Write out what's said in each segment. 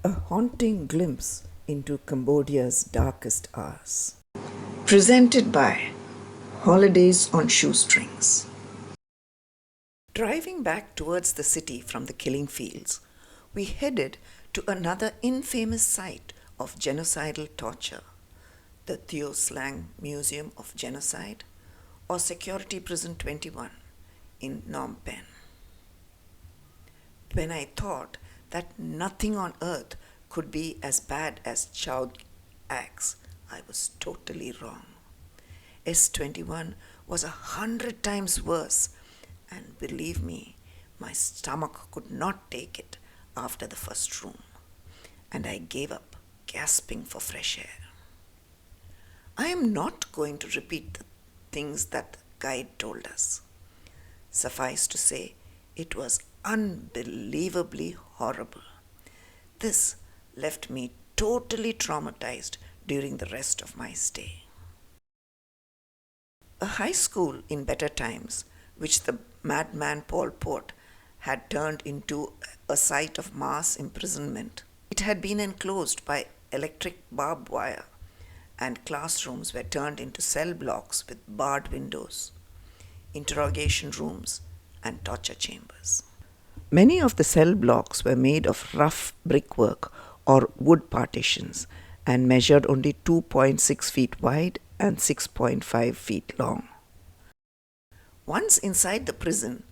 A haunting glimpse into Cambodia's darkest hours. Presented by Holidays on Shoestrings. Driving back towards the city from the killing fields, we headed to another infamous site of genocidal torture, the Tuol Sleng Museum of Genocide, or Security Prison 21 in Phnom Penh. When I thought that nothing on earth could be as bad as Chow Axe, I was totally wrong. S21 was 100 times worse, and believe me, my stomach could not take it after the first room, and I gave up, gasping for fresh air. I am not going to repeat the things that the guide told us. Suffice to say, it was unbelievably horrible. This left me totally traumatized during the rest of my stay. A high school in better times, which the madman Pol Pot had turned into a site of mass imprisonment. It had been enclosed by electric barbed wire, and classrooms were turned into cell blocks with barred windows, interrogation rooms, and torture chambers. Many of the cell blocks were made of rough brickwork or wood partitions and measured only 2.6 feet wide and 6.5 feet long. Once inside the prison,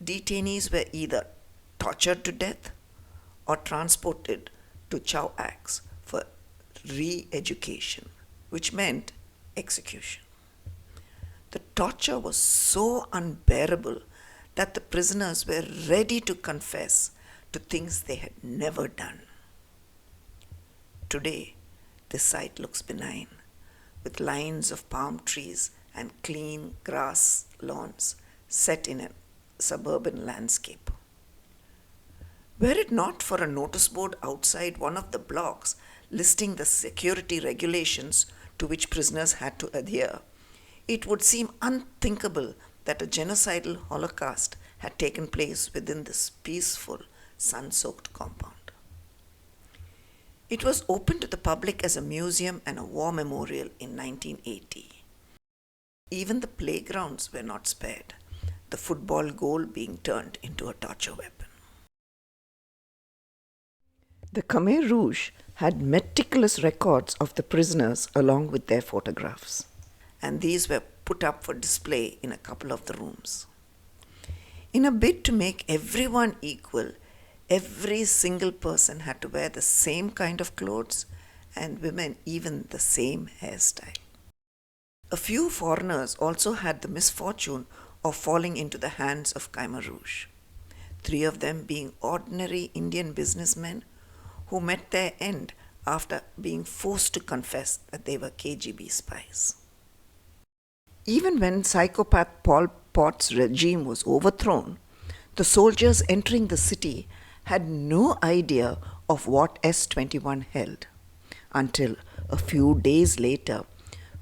detainees were either tortured to death or transported to Chow Axe for re-education, which meant execution. The torture was so unbearable that the prisoners were ready to confess to things they had never done. Today, this site looks benign, with lines of palm trees and clean grass lawns set in a suburban landscape. Were it not for a notice board outside one of the blocks listing the security regulations to which prisoners had to adhere, it would seem unthinkable that a genocidal holocaust had taken place within this peaceful, sun-soaked compound. It was opened to the public as a museum and a war memorial in 1980. Even the playgrounds were not spared, the football goal being turned into a torture weapon. The Khmer Rouge had meticulous records of the prisoners along with their photographs, and these were put up for display in a couple of the rooms. In a bid to make everyone equal, every single person had to wear the same kind of clothes, and women even the same hairstyle. A few foreigners also had the misfortune of falling into the hands of Khmer Rouge, 3 of them being ordinary Indian businessmen who met their end after being forced to confess that they were KGB spies. Even when psychopath Pol Pot's regime was overthrown, the soldiers entering the city had no idea of what S21 held until a few days later,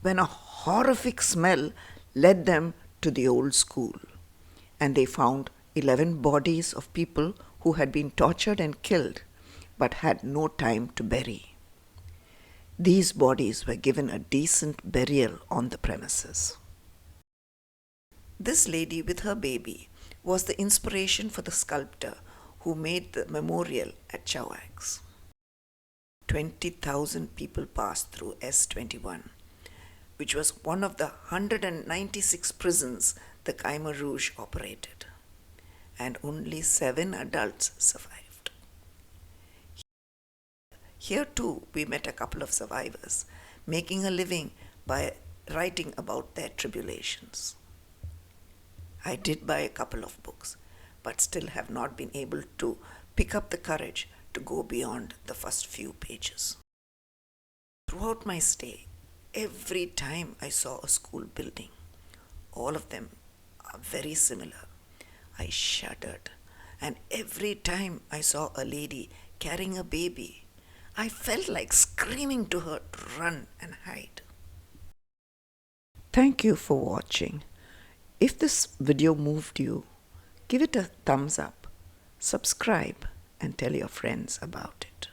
when a horrific smell led them to the old school, and they found 11 bodies of people who had been tortured and killed but had no time to bury. These bodies were given a decent burial on the premises. This lady with her baby was the inspiration for the sculptor who made the memorial at Chow Axe. 20,000 people passed through S21, which was one of the 196 prisons the Khmer Rouge operated, and only 7 adults survived. Here too we met a couple of survivors, making a living by writing about their tribulations. I did buy a couple of books, but still have not been able to pick up the courage to go beyond the first few pages. Throughout my stay, every time I saw a school building, all of them are very similar, I shuddered. And every time I saw a lady carrying a baby, I felt like screaming to her to run and hide. Thank you for watching. If this video moved you, give it a thumbs up, subscribe, and tell your friends about it.